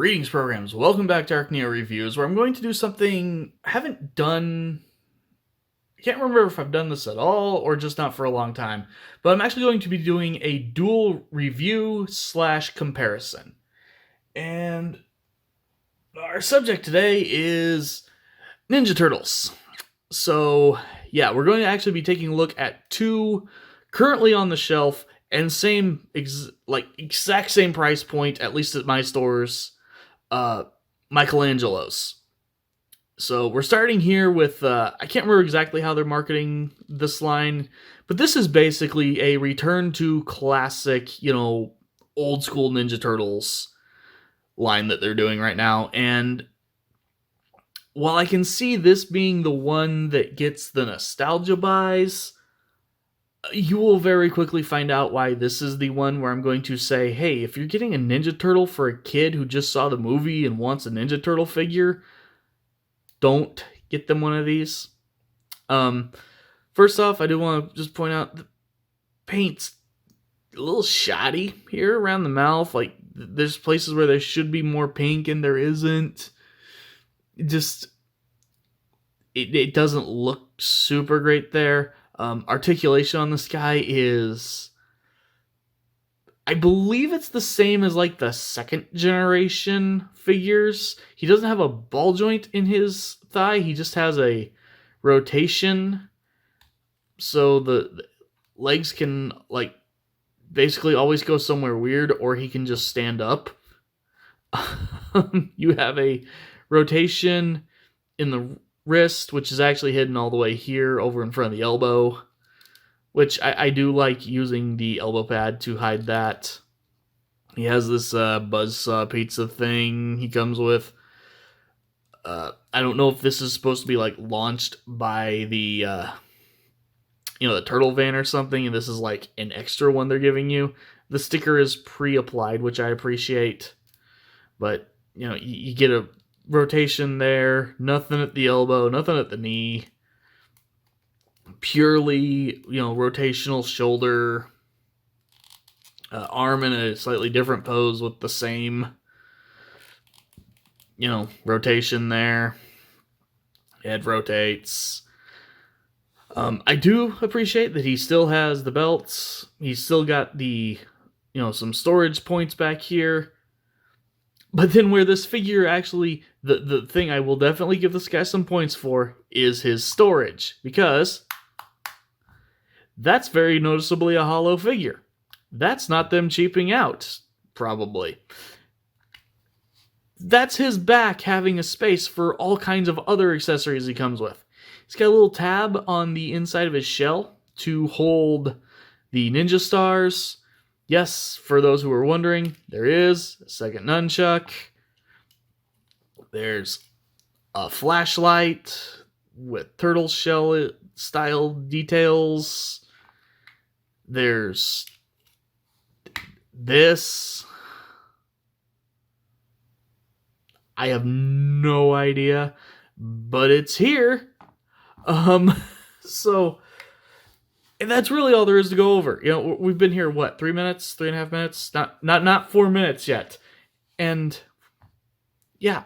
Greetings, programs. Welcome back to ArcNeo Reviews, where I'm going to do something I haven't done. I can't remember if I've done this at all or just not for a long time, but I'm actually going to be doing a dual review slash comparison. And our subject today is Ninja Turtles. So, yeah, we're going to actually be taking a look at two currently on the shelf and exact same price point, at least at my stores, Michelangelo's. So we're starting here with, I can't remember exactly how they're marketing this line, but this is basically a return to classic, old school Ninja Turtles line that they're doing right now. And while I can see this being the one that gets the nostalgia buys, you will very quickly find out why this is the one where I'm going to say, hey, if you're getting a Ninja Turtle for a kid who just saw the movie and wants a Ninja Turtle figure, don't get them one of these. First off, I do want to just point out the paint's a little shoddy here around the mouth. Like, there's places where there should be more pink and there isn't. It doesn't look super great there. Articulation on this guy is, I believe it's the same as like the second generation figures. He doesn't have a ball joint in his thigh. He just has a rotation. So the legs can basically always go somewhere weird, or he can just stand up. You have a rotation in the wrist, which is actually hidden all the way here over in front of the elbow, which I do like using the elbow pad to hide that. He has this buzzsaw pizza thing he comes with. I don't know if this is supposed to be like launched by the the turtle van or something, and this is like an extra one they're giving you. The sticker is pre-applied, which I appreciate, but you get a rotation there, nothing at the elbow, nothing at the knee. Purely, rotational shoulder, arm in a slightly different pose with the same, rotation there. Head rotates. I do appreciate that he still has the belts. He's still got the, some storage points back here. But then where this figure actually, the thing I will definitely give this guy some points for is his storage, because that's very noticeably a hollow figure. That's not them cheaping out, probably. That's his back having a space for all kinds of other accessories he comes with. He's got a little tab on the inside of his shell to hold the ninja stars. Yes, for those who are wondering, there is a second nunchuck. There's a flashlight with turtle shell style details. There's this. I have no idea, but it's here. So, and that's really all there is to go over. We've been here, 3 minutes, 3.5 minutes? Not 4 minutes yet. And yeah,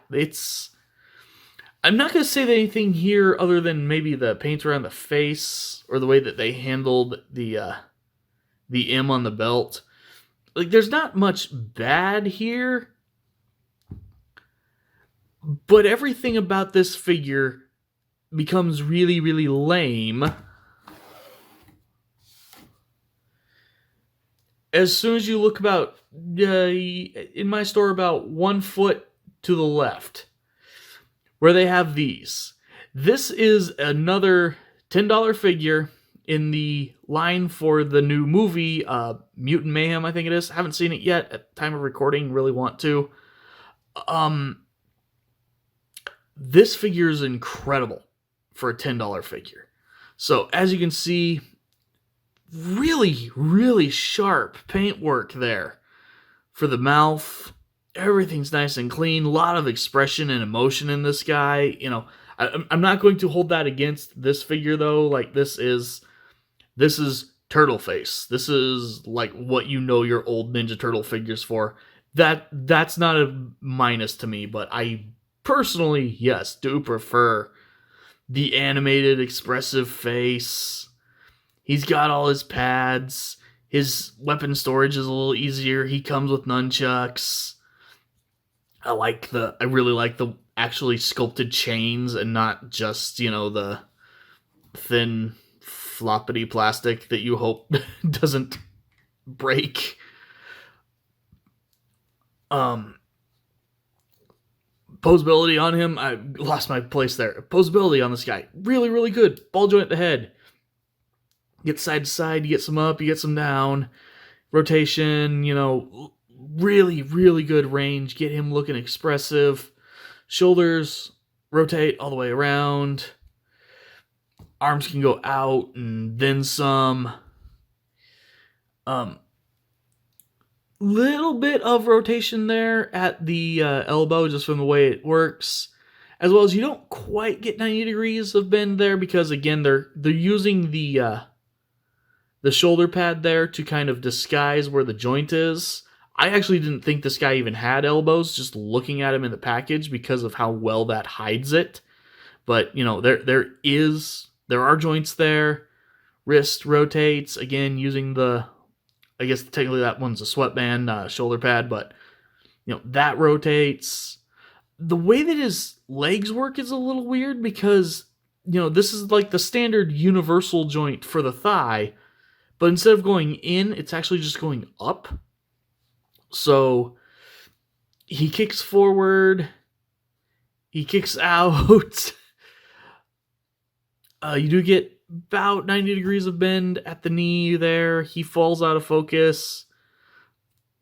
I'm not going to say anything here other than maybe the paint around the face or the way that they handled the M on the belt. Like, there's not much bad here, but everything about this figure becomes really, really lame as soon as you look about, in my store, about 1 foot to the left, where they have these. This is another $10 figure in the line for the new movie, Mutant Mayhem, I think it is. I haven't seen it yet at the time of recording, really want to. This figure is incredible for a $10 figure. So, as you can see, really, really sharp paintwork there for the mouth. Everything's nice and clean. A lot of expression and emotion in this guy. I'm not going to hold that against this figure, though. Like, this is Turtle Face. This is like what your old Ninja Turtle figures for. that's not a minus to me, but I personally, yes, do prefer the animated expressive face. He's got all his pads. His weapon storage is a little easier. He comes with nunchucks. I really like the actually sculpted chains and not just, the thin floppity plastic that you hope doesn't break. Posability on him, I lost my place there. Posability on this guy, really, really good. Ball joint at the head. Get side to side, you get some up, you get some down. Rotation, really, really good range. Get him looking expressive. Shoulders rotate all the way around. Arms can go out and then some. Little bit of rotation there at the elbow just from the way it works. As well as you don't quite get 90 degrees of bend there because, again, they're using the shoulder pad there to kind of disguise where the joint is. I actually didn't think this guy even had elbows just looking at him in the package because of how well that hides it. But, there are joints there. Wrist rotates, again, using I guess technically that one's a sweatband, shoulder pad, but, that rotates. The way that his legs work is a little weird because, this is like the standard universal joint for the thigh, but instead of going in, it's actually just going up. So he kicks forward, he kicks out. You do get about 90 degrees of bend at the knee there. He falls out of focus.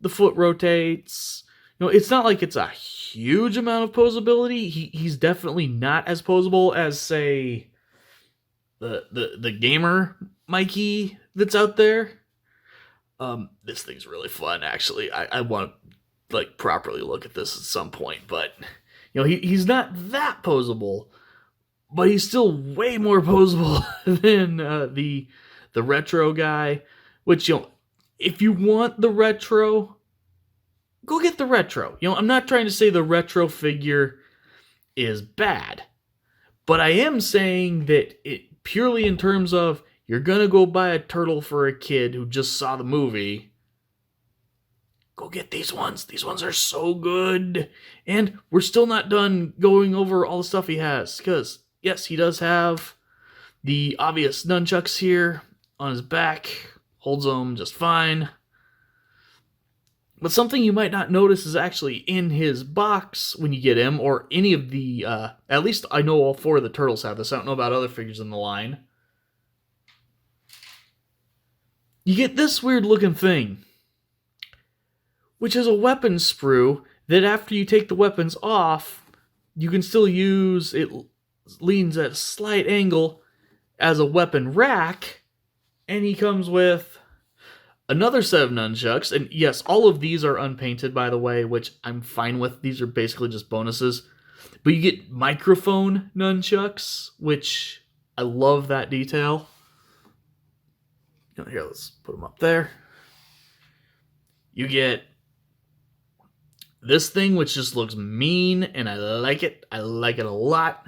The foot rotates. It's not like it's a huge amount of posability. He's definitely not as posable as, say, the gamer Mikey that's out there. This thing's really fun, actually. I want to properly look at this at some point, but he's not that posable, but he's still way more posable than the retro guy. Which, if you want the retro, go get the retro. I'm not trying to say the retro figure is bad, but I am saying that it purely in terms of you're gonna go buy a turtle for a kid who just saw the movie. Go get these ones. These ones are so good. And we're still not done going over all the stuff he has. Because, yes, he does have the obvious nunchucks here on his back. Holds them just fine. But something you might not notice is actually in his box when you get him, or any of the, at least I know all 4 of the turtles have this. I don't know about other figures in the line. You get this weird looking thing, which is a weapon sprue that after you take the weapons off, you can still use. It leans at a slight angle as a weapon rack, and he comes with another set of nunchucks. And yes, all of these are unpainted, by the way, which I'm fine with. These are basically just bonuses. But you get microphone nunchucks, which I love that detail. Here, let's put them up there. You get this thing, which just looks mean, and I like it. I like it a lot.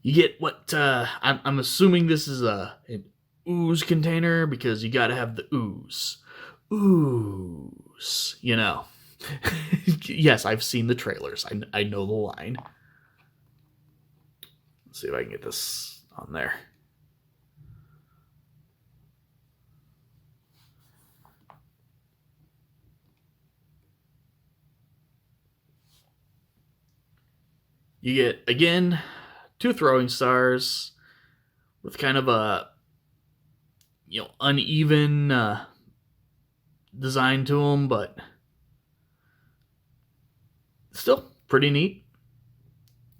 You get what, I'm assuming this is an ooze container, because you gotta have the ooze. Ooze, Yes, I've seen the trailers. I know the line. Let's see if I can get this on there. You get, again, 2 throwing stars with kind of a, uneven design to them, but still pretty neat.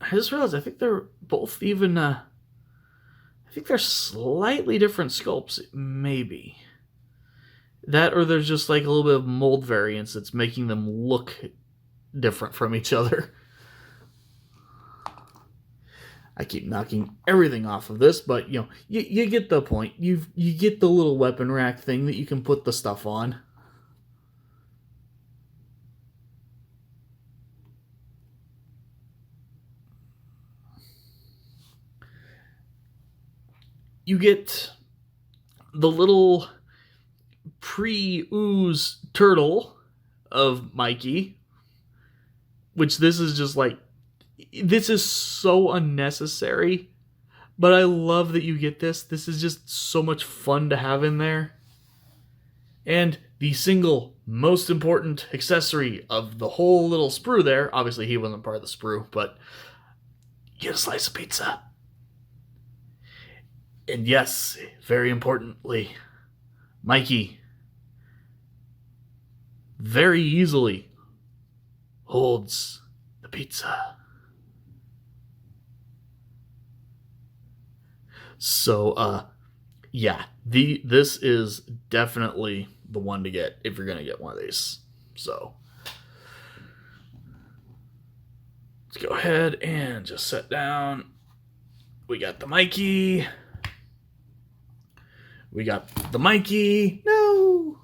I just realized I think they're both even, I think they're slightly different sculpts, maybe. That, or there's just like a little bit of mold variance that's making them look different from each other. I keep knocking everything off of this, but you know, you get the point. You get the little weapon rack thing that you can put the stuff on. You get the little pre-ooze turtle of Mikey, which this is just like, this is so unnecessary, but I love that you get this. This is just so much fun to have in there. And the single most important accessory of the whole little sprue there, obviously he wasn't part of the sprue, but you get a slice of pizza. And yes, very importantly, Mikey very easily holds the pizza. So, yeah, this is definitely the one to get if you're going to get one of these. So, let's go ahead and just sit down. We got the Mikey. We got the Mikey. No!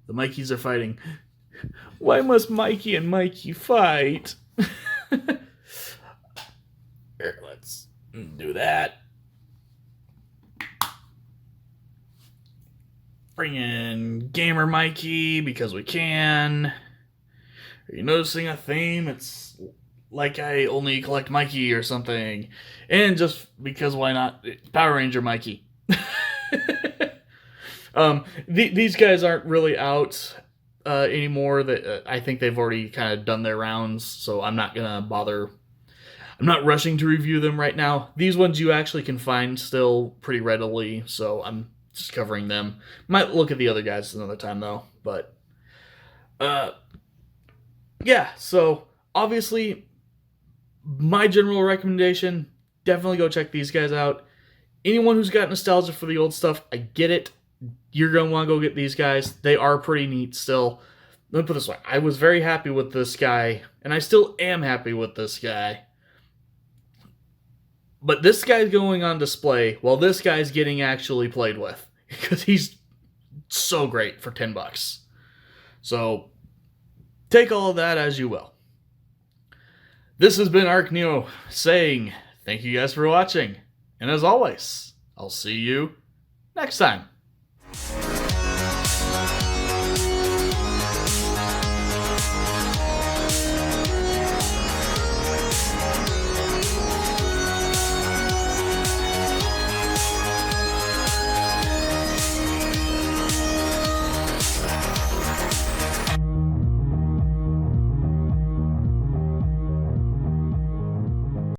The Mikeys are fighting. Why must Mikey and Mikey fight? Here, let's do that. Bring in Gamer Mikey because we can. Are you noticing a theme? It's like I only collect Mikey or something. And just because why not? Power Ranger Mikey. These guys aren't really out anymore. That I think they've already kind of done their rounds, so I'm not gonna bother. I'm not rushing to review them right now. These ones you actually can find still pretty readily, so I'm just covering them. Might look at the other guys another time though, but yeah. So obviously, my general recommendation: definitely go check these guys out. Anyone who's got nostalgia for the old stuff, I get it. You're going to want to go get these guys. They are pretty neat still. Let me put it this way. I was very happy with this guy, and I still am happy with this guy. But this guy's going on display while this guy's getting actually played with. Because he's so great for $10. So, take all of that as you will. This has been ArcNeo saying thank you guys for watching. And as always, I'll see you next time.